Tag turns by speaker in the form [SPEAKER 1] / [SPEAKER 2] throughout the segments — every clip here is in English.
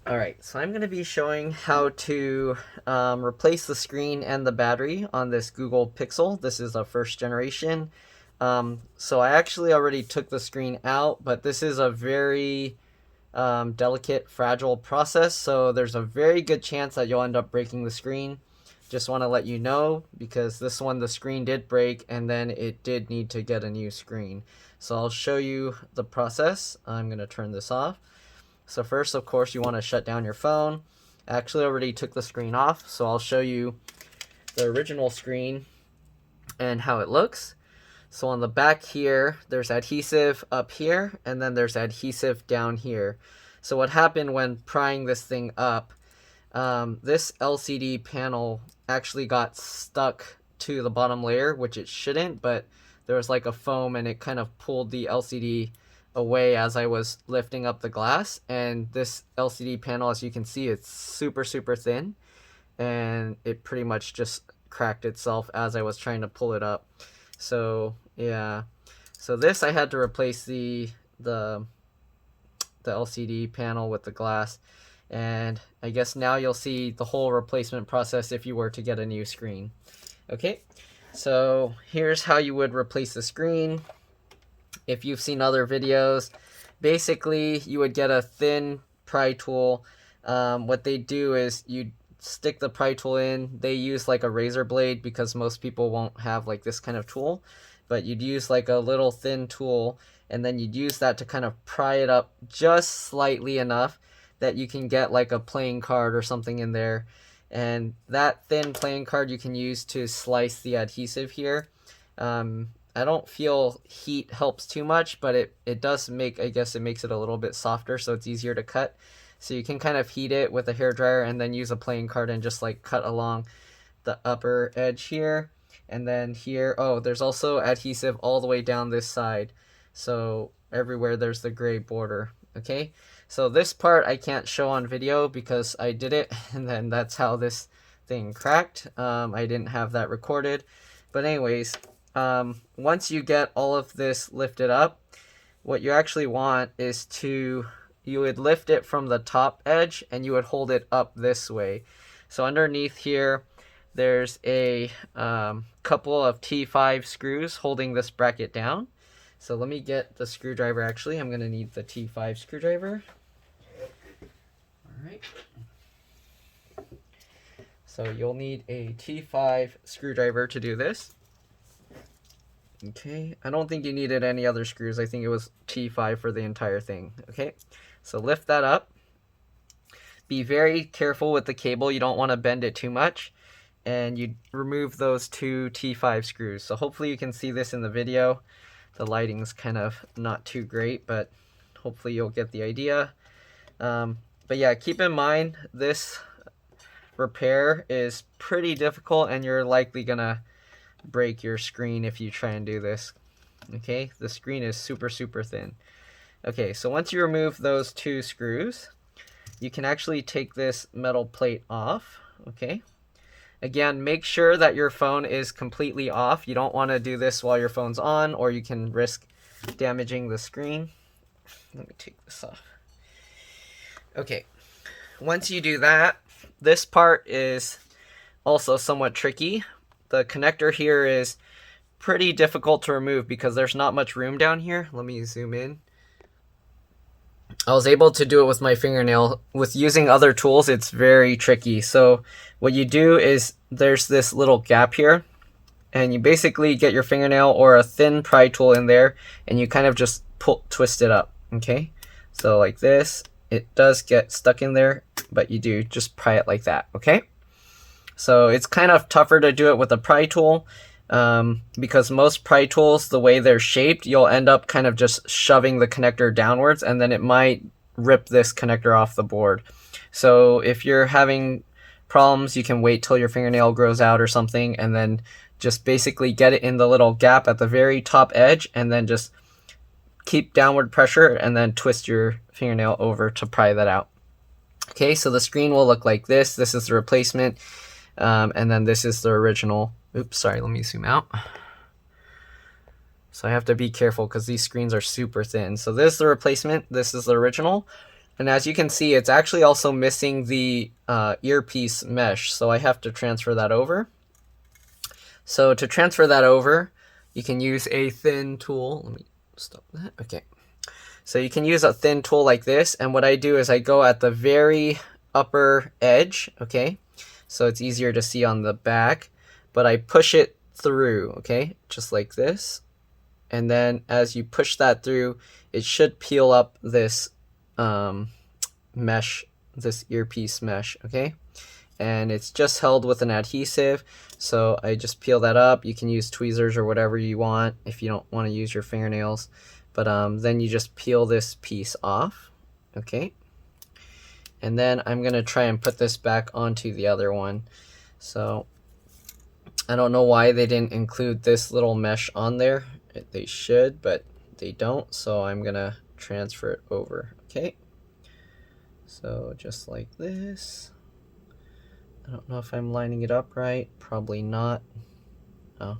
[SPEAKER 1] Alright, so I'm going to be showing how to replace the screen and the battery on this Google Pixel. This is a first generation. So I actually already took the screen out, but this is a very delicate, fragile process, so there's a very good chance that you'll end up breaking the screen. Just want to let you know, because this one the screen did break and then it did need to get a new screen. So I'll show you the process. I'm going to turn this off. So first, of course, you want to shut down your phone. I actually already took the screen off, so I'll show you the original screen and how it looks. So on the back here, there's adhesive up here, and then there's adhesive down here. So what happened when prying this thing up, this LCD panel actually got stuck to the bottom layer, which it shouldn't, but there was like a foam and it kind of pulled the LCD away as I was lifting up the glass. And this LCD panel, as you can see, it's super thin, and it pretty much just cracked itself as I was trying to pull it up. So yeah, so this I had to replace the LCD panel with the glass, and I guess now you'll see the whole replacement process if you were to get a new screen. Okay, so here's how you would replace the screen. If you've seen other videos, basically you would get a thin pry tool. What they do is you stick the pry tool in. They use like a razor blade because most people won't have like this kind of tool, but you'd use like a little thin tool, and then you'd use that to kind of pry it up just slightly enough that you can get like a playing card or something in there. And that thin playing card you can use to slice the adhesive here. I don't feel heat helps too much, but it does make, I guess it makes it a little bit softer, so it's easier to cut. So you can kind of heat it with a hairdryer and then use a playing card and just like cut along the upper edge here. And then here, oh, there's also adhesive all the way down this side. So everywhere there's the gray border, okay? So this part I can't show on video because I did it, and then that's how this thing cracked. I didn't have that recorded. But anyways, once you get all of this lifted up, what you actually want is you would lift it from the top edge and you would hold it up this way. So underneath here, there's a couple of T5 screws holding this bracket down. So let me get the screwdriver. Actually, I'm going to need the T5 screwdriver. All right. So you'll need a T5 screwdriver to do this. Okay, I don't think you needed any other screws. I think it was T5 for the entire thing. Okay, so lift that up. Be very careful with the cable. You don't want to bend it too much. And you remove those two T5 screws. So hopefully you can see this in the video. The lighting's kind of not too great, but hopefully you'll get the idea. But yeah, keep in mind this repair is pretty difficult, and you're likely gonna break your screen if you try and do this. Okay, the screen is super thin. Okay, so once you remove those two screws, you can actually take this metal plate off. Okay, again, make sure that your phone is completely off. You don't want to do this while your phone's on, or you can risk damaging the screen. Let me take this off. Okay, once you do that, this part is also somewhat tricky. The connector here is pretty difficult to remove because there's not much room down here. Let me zoom in. I was able to do it with my fingernail. With using other tools, it's very tricky. So what you do is there's this little gap here, and you basically get your fingernail or a thin pry tool in there, and you kind of just twist it up. Okay, so like this, it does get stuck in there, but you do just pry it like that. Okay. So it's kind of tougher to do it with a pry tool because most pry tools, the way they're shaped, you'll end up kind of just shoving the connector downwards, and then it might rip this connector off the board. So if you're having problems, you can wait till your fingernail grows out or something, and then just basically get it in the little gap at the very top edge, and then just keep downward pressure and then twist your fingernail over to pry that out. Okay, so the screen will look like this. This is the replacement. And then this is the original. Oops, sorry, let me zoom out. So I have to be careful because these screens are super thin. So this is the replacement. This is the original. And as you can see, it's actually also missing the earpiece mesh, so I have to transfer that over. So to transfer that over, you can use a thin tool. Let me stop that. Okay. So you can use a thin tool like this, and what I do is I go at the very upper edge, okay? So it's easier to see on the back, but I push it through, okay? Just like this. And then as you push that through, it should peel up this mesh, this earpiece mesh, okay? And it's just held with an adhesive, so I just peel that up. You can use tweezers or whatever you want if you don't want to use your fingernails, but then you just peel this piece off, okay? And then I'm gonna try and put this back onto the other one. So I don't know why they didn't include this little mesh on there. They should, but they don't, so I'm gonna transfer it over, okay? So just like this. I don't know if I'm lining it up right. Probably not. Oh.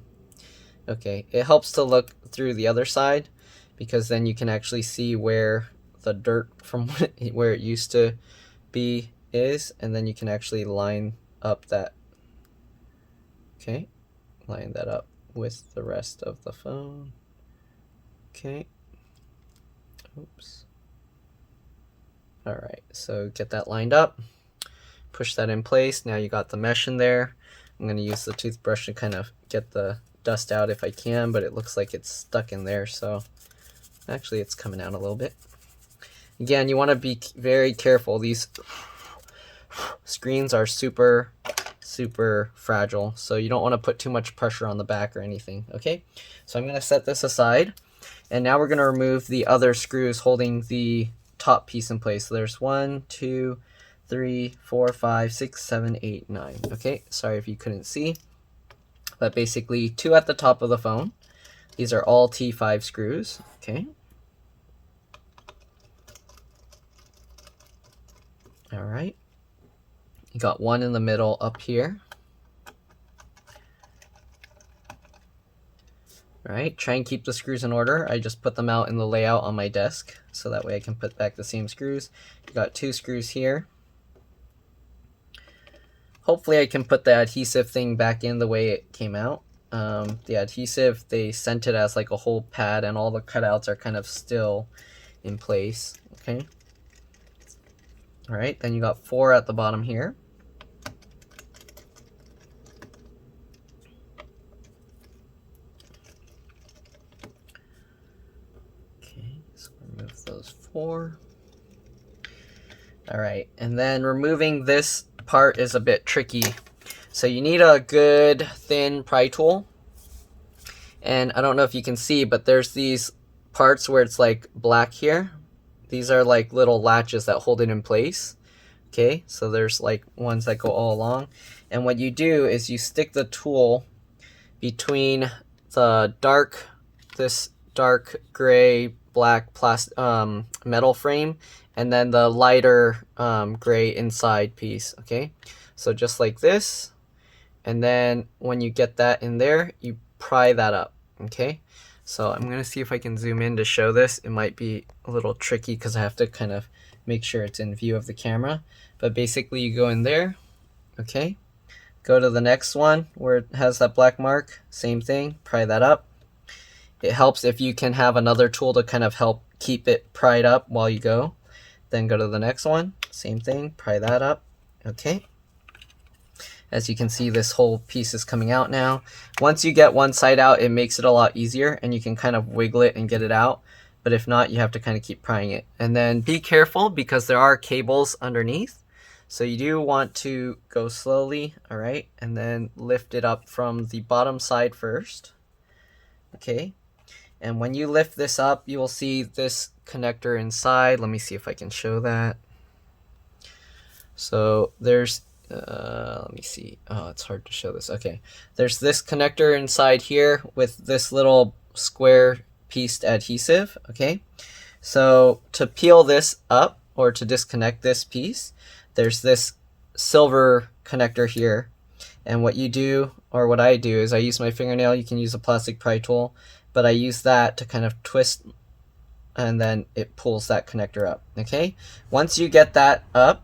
[SPEAKER 1] Okay. It helps to look through the other side because then you can actually see where the dirt from where it used to be is, and then you can actually line up that. Okay. Line that up with the rest of the phone. Okay. Oops. All right. So get that lined up. Push that in place. Now you got the mesh in there. I'm going to use the toothbrush to kind of get the dust out if I can, but it looks like it's stuck in there, so actually it's coming out a little bit. Again, you want to be very careful. These screens are super fragile, so you don't want to put too much pressure on the back or anything, okay? So I'm going to set this aside, and now we're going to remove the other screws holding the top piece in place. So there's 1, 2, 3, 4, 5, 6, 7, 8, 9. Okay, sorry if you couldn't see, but basically 2 at the top of the phone. These are all T5 screws. Okay. All right. You got 1 in the middle up here. All right, try and keep the screws in order. I just put them out in the layout on my desk, so that way I can put back the same screws. You got 2 screws here. Hopefully I can put the adhesive thing back in the way it came out. The adhesive, they sent it as like a whole pad, and all the cutouts are kind of still in place, okay? All right, then you got 4 at the bottom here. Okay, so remove those 4. All right, and then removing this part is a bit tricky. So you need a good thin pry tool. And I don't know if you can see, but there's these parts where it's like black here. These are like little latches that hold it in place. Okay, so there's like ones that go all along. And what you do is you stick the tool between the this dark gray black metal frame, and then the lighter gray inside piece, okay? So just like this, and then when you get that in there, you pry that up, okay? So I'm gonna see if I can zoom in to show this. It might be a little tricky because I have to kind of make sure it's in view of the camera, but basically you go in there, okay? Go to the next one where it has that black mark, same thing, pry that up. It helps if you can have another tool to kind of help keep it pried up while you go. Then go to the next one, same thing, pry that up, okay? As you can see, this whole piece is coming out now. Once you get one side out, it makes it a lot easier, and you can kind of wiggle it and get it out. But if not, you have to kind of keep prying it. And then be careful because there are cables underneath. So you do want to go slowly, all right? And then lift it up from the bottom side first, okay? And when you lift this up, you will see this connector inside. Let me see if I can show that. So there's, let me see. Oh, it's hard to show this. Okay. There's this connector inside here with this little square pieced adhesive. Okay. So to peel this up or to disconnect this piece, there's this silver connector here. And what you do, or what I do, is I use my fingernail. You can use a plastic pry tool, but I use that to kind of twist and then it pulls that connector up. Okay, once you get that up,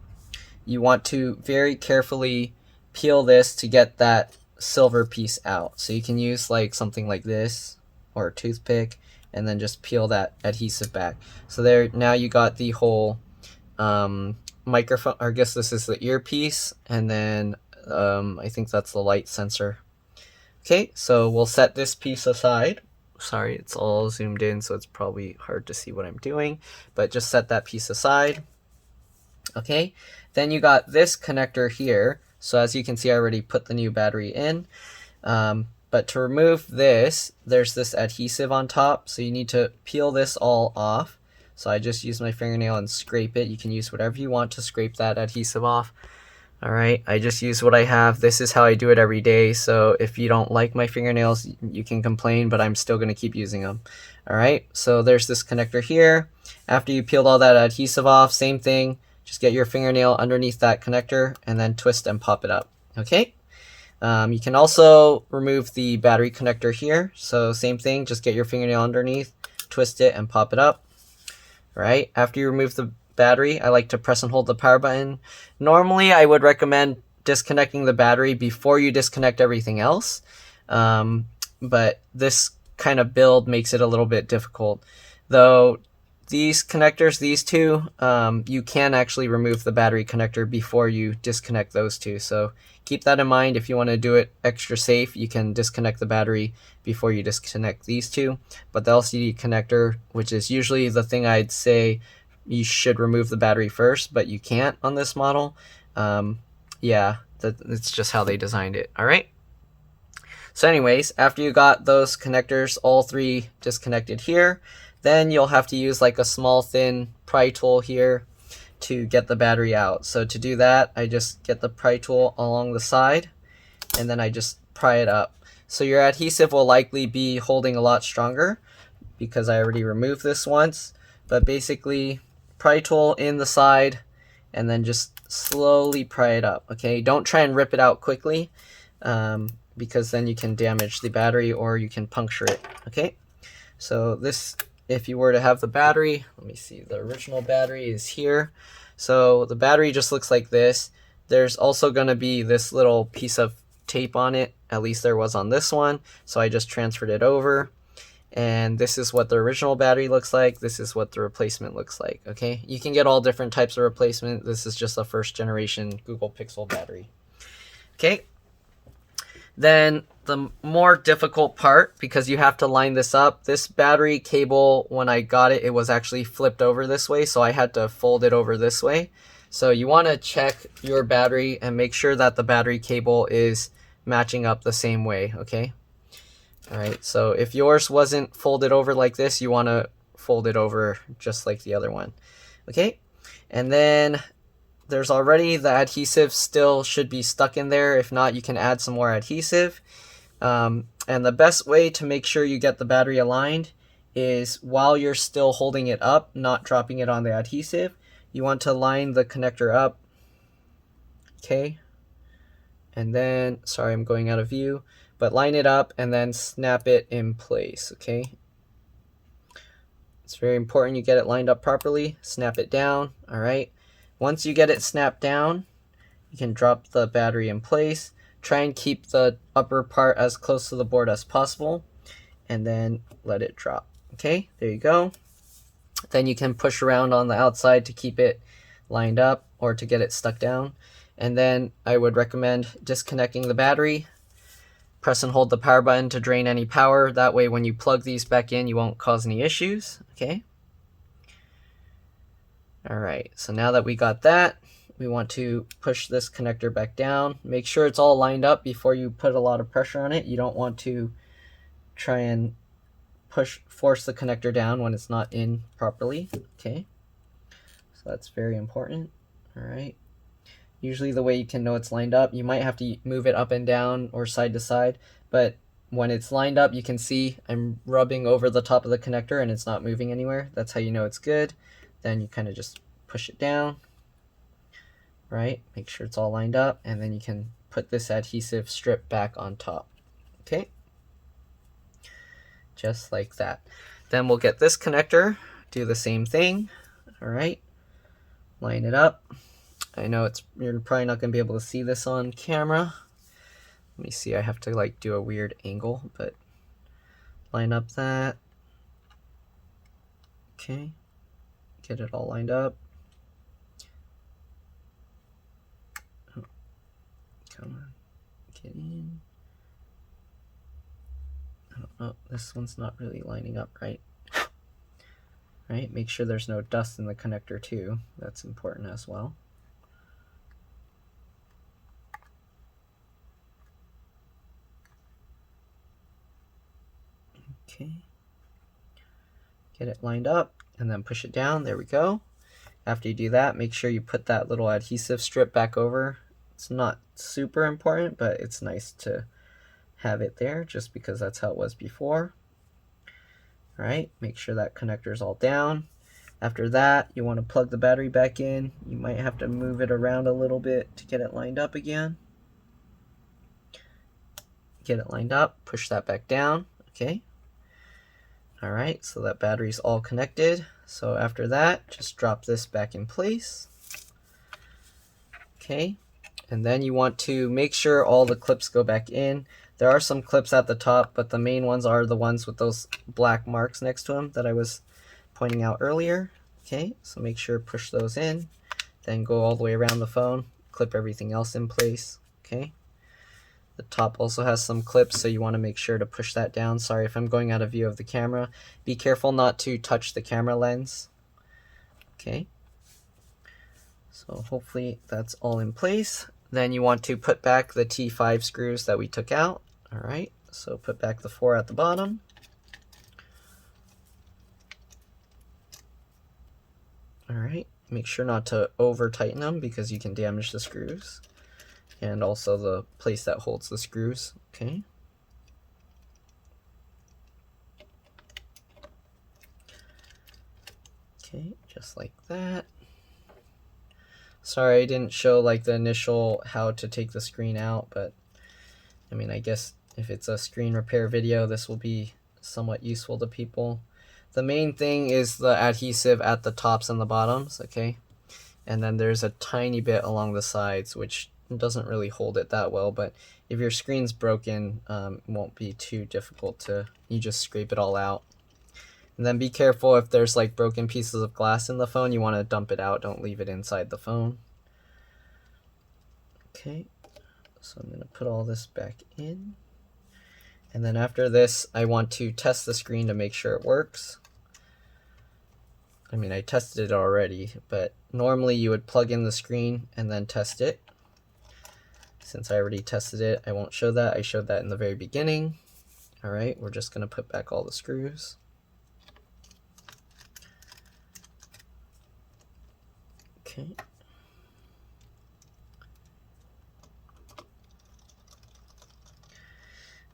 [SPEAKER 1] you want to very carefully peel this to get that silver piece out. So you can use like something like this or a toothpick, and then just peel that adhesive back. So there, now you got the whole microphone, or I guess this is the earpiece, and then I think that's the light sensor. Okay, so we'll set this piece aside. Sorry, it's all zoomed in, so it's probably hard to see what I'm doing, but just set that piece aside. Okay, then you got this connector here. So as you can see, I already put the new battery in. But to remove this, there's this adhesive on top, so you need to peel this all off. So I just use my fingernail and scrape it. You can use whatever you want to scrape that adhesive off. All right, I just use what I have. This is how I do it every day, so if you don't like my fingernails, you can complain, but I'm still gonna keep using them. All right, so there's this connector here. After you peeled all that adhesive off, same thing, just get your fingernail underneath that connector and then twist and pop it up, okay? You can also remove the battery connector here, so same thing, just get your fingernail underneath, twist it and pop it up. All right, after you remove the battery, I like to press and hold the power button. Normally, I would recommend disconnecting the battery before you disconnect everything else, but this kind of build makes it a little bit difficult. Though these connectors, these two, you can actually remove the battery connector before you disconnect those two. So keep that in mind. If you want to do it extra safe, you can disconnect the battery before you disconnect these two. But the LCD connector, which is usually the thing I'd say you should remove the battery first, but you can't on this model. Yeah, it's just how they designed it. All right. So anyways, after you got those connectors, all three disconnected here, then you'll have to use like a small thin pry tool here to get the battery out. So to do that, I just get the pry tool along the side, and then I just pry it up. So your adhesive will likely be holding a lot stronger because I already removed this once, but basically pry tool in the side and then just slowly pry it up. Okay, don't try and rip it out quickly because then you can damage the battery or you can puncture it. Okay, so this, if you were to have the battery, let me see, the original battery is here. So the battery just looks like this. There's also going to be this little piece of tape on it, at least there was on this one, so I just transferred it over. And this is what the original battery looks like. This is what the replacement looks like. Okay, you can get all different types of replacement. This is just a first generation Google Pixel battery. Okay, then the more difficult part, because you have to line this up, this battery cable, when I got it, it was actually flipped over this way, so I had to fold it over this way. So you want to check your battery and make sure that the battery cable is matching up the same way. Okay, all right, so if yours wasn't folded over like this, you want to fold it over just like the other one. Okay, and then there's already the adhesive still should be stuck in there. If not, you can add some more adhesive. And the best way to make sure you get the battery aligned is while you're still holding it up, not dropping it on the adhesive, you want to line the connector up. Okay, and then, sorry, I'm going out of view, but line it up and then snap it in place. Okay, it's very important you get it lined up properly. Snap it down. All right, once you get it snapped down, you can drop the battery in place. Try and keep the upper part as close to the board as possible, and then let it drop. Okay, there you go. Then you can push around on the outside to keep it lined up or to get it stuck down. And then I would recommend disconnecting the battery. Press and hold the power button to drain any power. That way when you plug these back in, you won't cause any issues. Okay. All right, so now that we got that, we want to push this connector back down. Make sure it's all lined up before you put a lot of pressure on it. You don't want to try and force the connector down when it's not in properly. Okay, so that's very important. All right, usually the way you can know it's lined up, you might have to move it up and down or side to side, but when it's lined up, you can see I'm rubbing over the top of the connector and it's not moving anywhere. That's how you know it's good. Then you kind of just push it down, right? Make sure it's all lined up, and then you can put this adhesive strip back on top. Okay, just like that. Then we'll get this connector do the same thing. All right, line it up. I know you're probably not going to be able to see this on camera. Let me see, I have to like do a weird angle, but line up that. Okay, get it all lined up. Oh, come on, get in. Oh, this one's not really lining up right. Right, make sure there's no dust in the connector too. That's important as well. Okay, get it lined up and then push it down. There we go. After you do that, make sure you put that little adhesive strip back over. It's not super important, but it's nice to have it there just because that's how it was before. All right, make sure that connector is all down. After that, you want to plug the battery back in. You might have to move it around a little bit to get it lined up again. Get it lined up, push that back down, okay? All right, so that battery's all connected. So after that, just drop this back in place. Okay, and then you want to make sure all the clips go back in. There are some clips at the top, but the main ones are the ones with those black marks next to them that I was pointing out earlier. Okay, so make sure to push those in, then go all the way around the phone, clip everything else in place. Okay, the top also has some clips, so you want to make sure to push that down. Sorry if I'm going out of view of the camera. Be careful not to touch the camera lens. Okay, so hopefully that's all in place. Then you want to put back the T5 screws that we took out. All right, so put back the 4 at the bottom. All right, make sure not to over tighten them because you can damage the screws and also the place that holds the screws. Okay. Okay, just like that. Sorry I didn't show like the initial how to take the screen out, but I mean, I guess if it's a screen repair video, this will be somewhat useful to people. The main thing is the adhesive at the tops and the bottoms, okay? And then there's a tiny bit along the sides, which doesn't really hold it that well, but if your screen's broken, it won't be too difficult to, you just scrape it all out. And then be careful if there's like broken pieces of glass in the phone, you want to dump it out, don't leave it inside the phone. Okay, so I'm going to put all this back in. And then after this, I want to test the screen to make sure it works. I mean, I tested it already, but normally you would plug in the screen and then test it. Since I already tested it, I won't show that. I showed that in the very beginning. All right, we're just going to put back all the screws. Okay.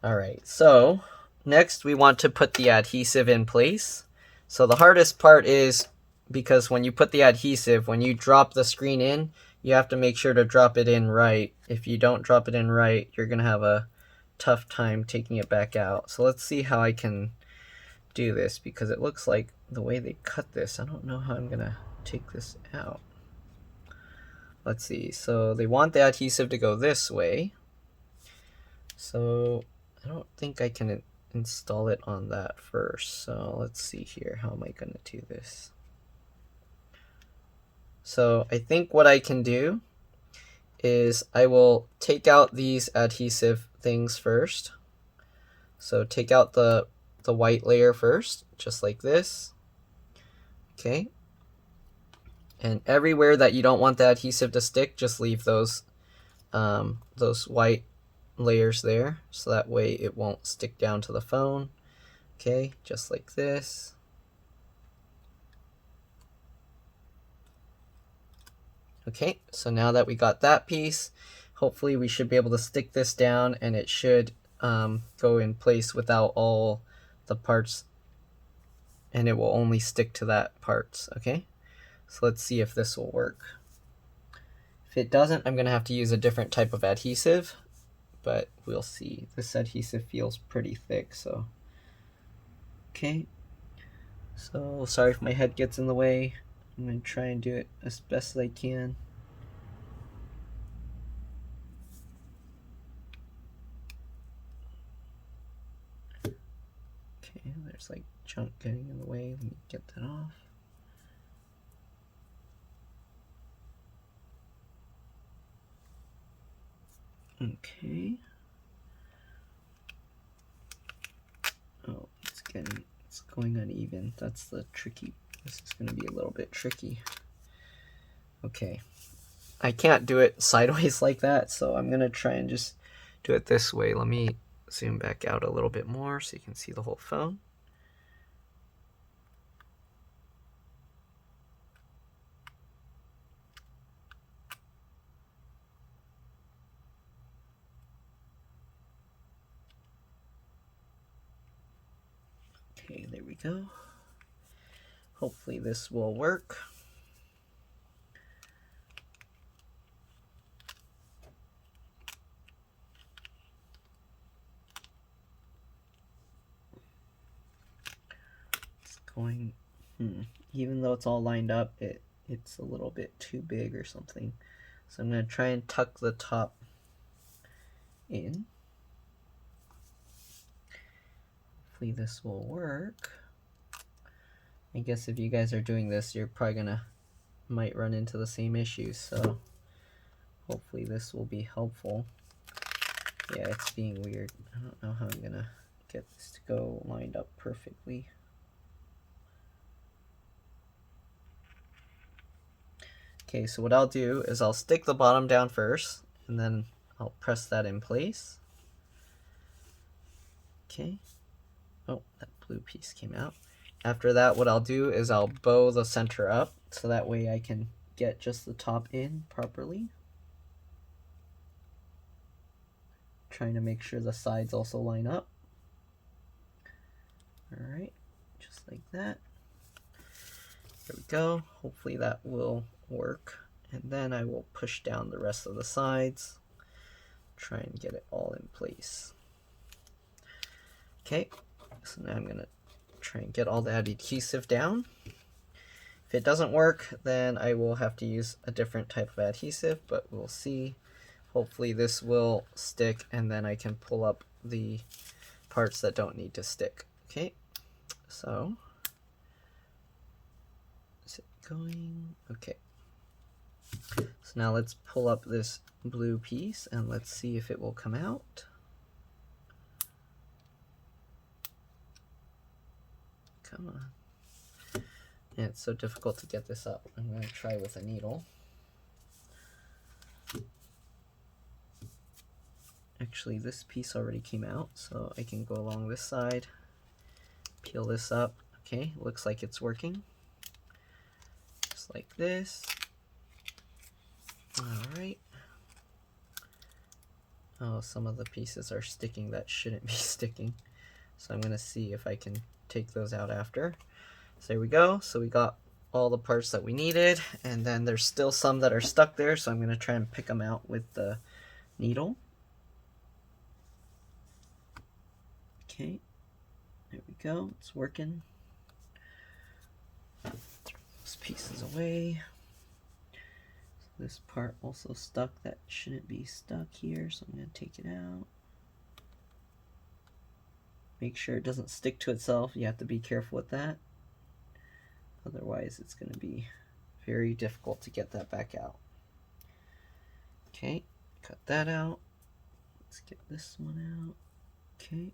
[SPEAKER 1] All right, so next we want to put the adhesive in place. So the hardest part is because when you put the adhesive, when you drop the screen in, you have to make sure to drop it in right. If you don't drop it in right, you're going to have a tough time taking it back out. So let's see how I can do this, because it looks like the way they cut this, I don't know how I'm going to take this out. Let's see. So they want the adhesive to go this way. So I don't think I can install it on that first. So let's see here. How am I going to do this? So I think what I can do is I will take out these adhesive things first. So take out the white layer first, just like this. Okay. And everywhere that you don't want the adhesive to stick, just leave those white layers there, so that way it won't stick down to the phone. Okay, just like this. Okay, so now that we got that piece, hopefully we should be able to stick this down and it should go in place without all the parts, and it will only stick to that parts. Okay, so let's see if this will work. If it doesn't, I'm gonna have to use a different type of adhesive, but we'll see. This adhesive feels pretty thick, so okay. So sorry if my head gets in the way. I'm going to try and do it as best as I can. Okay, there's like junk getting in the way. Let me get that off. Okay. Oh, it's going uneven. That's the tricky. This is going to be a little bit tricky. Okay. I can't do it sideways like that, so I'm going to try and just do it this way. Let me zoom back out a little bit more so you can see the whole phone. Okay, there we go. Hopefully this will work. It's going, even though it's all lined up, it's a little bit too big or something. So I'm going to try and tuck the top in. Hopefully this will work. I guess if you guys are doing this, you're probably might run into the same issues, so hopefully this will be helpful. Yeah, it's being weird. I don't know how I'm gonna get this to go lined up perfectly. Okay, so what I'll do is I'll stick the bottom down first, and then I'll press that in place. Okay. Oh, that blue piece came out. After that, what I'll do is I'll bow the center up, so that way I can get just the top in properly. Trying to make sure the sides also line up. Alright, just like that. There we go. Hopefully that will work. And then I will push down the rest of the sides. Try and get it all in place. Okay, so now I'm going to try and get all that adhesive down. If it doesn't work, then I will have to use a different type of adhesive, but we'll see. Hopefully this will stick, and then I can pull up the parts that don't need to stick. Okay, so is it going? Okay. So now let's pull up this blue piece and let's see if it will come out. Come on. Yeah, it's so difficult to get this up. I'm going to try with a needle. Actually, this piece already came out, so I can go along this side, peel this up. Okay, looks like it's working. Just like this. Alright. Oh, some of the pieces are sticking that shouldn't be sticking. So I'm going to see if I can take those out after. So there we go. So we got all the parts that we needed, and then there's still some that are stuck there, so I'm going to try and pick them out with the needle. Okay, there we go. It's working. Throw those pieces away. So this part also stuck that shouldn't be stuck here, so I'm going to take it out. Make sure it doesn't stick to itself. You have to be careful with that. Otherwise, it's going to be very difficult to get that back out. Okay, cut that out. Let's get this one out. Okay,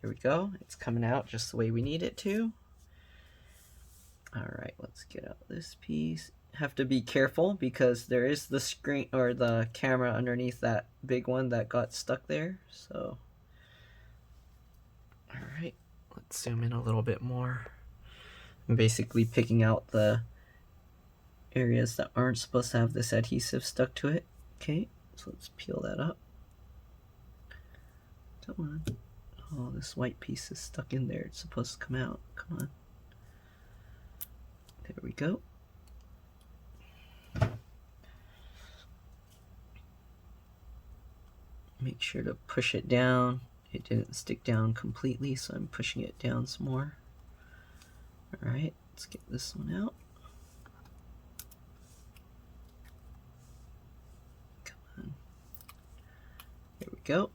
[SPEAKER 1] there we go. It's coming out just the way we need it to. Alright, let's get out this piece. Have to be careful because there is the screen or the camera underneath that big one that got stuck there. So, alright, let's zoom in a little bit more. I'm basically picking out the areas that aren't supposed to have this adhesive stuck to it. Okay, so let's peel that up. Come on. Oh, this white piece is stuck in there. It's supposed to come out. Come on. There we go. Make sure to push it down. It didn't stick down completely, so I'm pushing it down some more. All right, let's get this one out. Come on. There we go.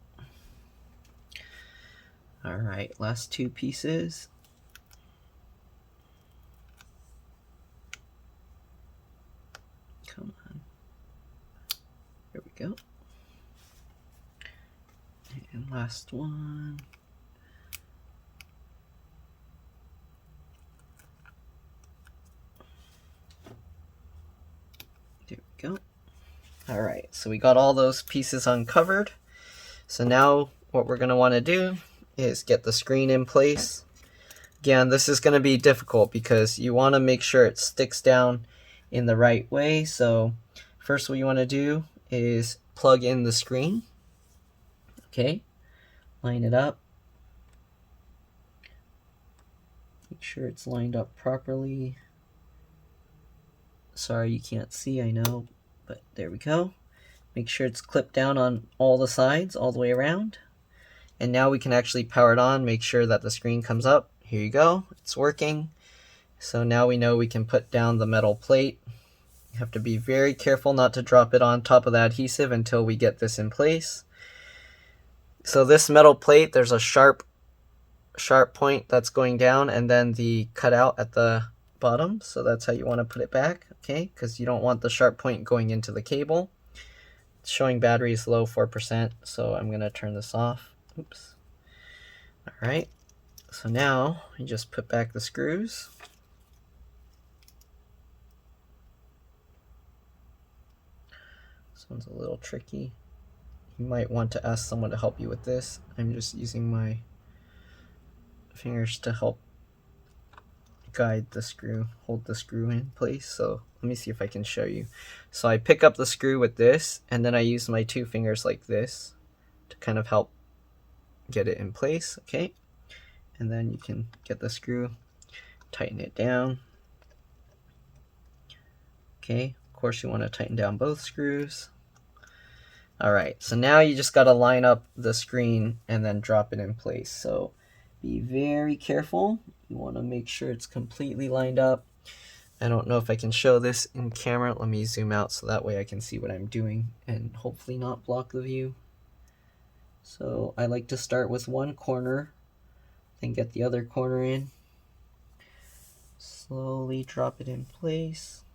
[SPEAKER 1] All right, last two pieces. Come on. There we go. And last one. There we go. All right, so we got all those pieces uncovered. So now what we're going to want to do is get the screen in place. Again, this is going to be difficult because you want to make sure it sticks down in the right way. So first what you want to do is plug in the screen. Okay, line it up. Make sure it's lined up properly. Sorry you can't see, I know, but there we go. Make sure it's clipped down on all the sides, all the way around. And now we can actually power it on, make sure that the screen comes up. Here you go, it's working. So now we know we can put down the metal plate. You have to be very careful not to drop it on top of the adhesive until we get this in place. So this metal plate, there's a sharp point that's going down and then the cutout at the bottom. So that's how you want to put it back, okay? Because you don't want the sharp point going into the cable. It's showing battery is low, 4%, so I'm going to turn this off. Oops. All right, so now you just put back the screws. This one's a little tricky. You might want to ask someone to help you with this. I'm just using my fingers to help guide the screw, hold the screw in place. So let me see if I can show you. So I pick up the screw with this, and then I use my two fingers like this to kind of help get it in place, okay? And then you can get the screw, tighten it down. Okay, of course you want to tighten down both screws. All right, so now you just got to line up the screen and then drop it in place. So be very careful. You want to make sure it's completely lined up. I don't know if I can show this in camera. Let me zoom out so that way I can see what I'm doing and hopefully not block the view. So I like to start with one corner, then get the other corner in. Slowly drop it in place.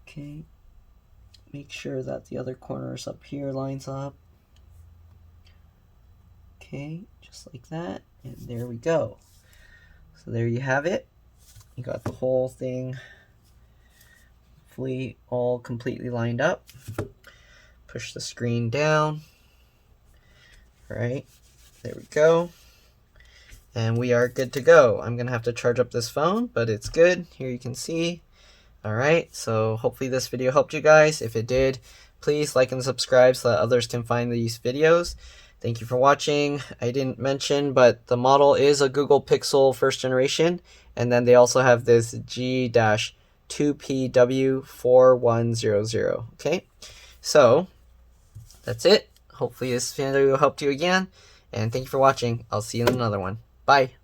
[SPEAKER 1] Okay. Make sure that the other corners up here lines up. Okay, just like that, and there we go. So there you have it. You got the whole thing hopefully all completely lined up. Push the screen down. All right, there we go. And we are good to go. I'm gonna have to charge up this phone, but it's good. Here you can see. All right, so hopefully this video helped you guys. If it did, please like and subscribe so that others can find these videos. Thank you for watching. I didn't mention, but the model is a Google Pixel first generation, and then they also have this G-2PW4100, okay? So, that's it. Hopefully this video helped you again, and thank you for watching. I'll see you in another one. Bye.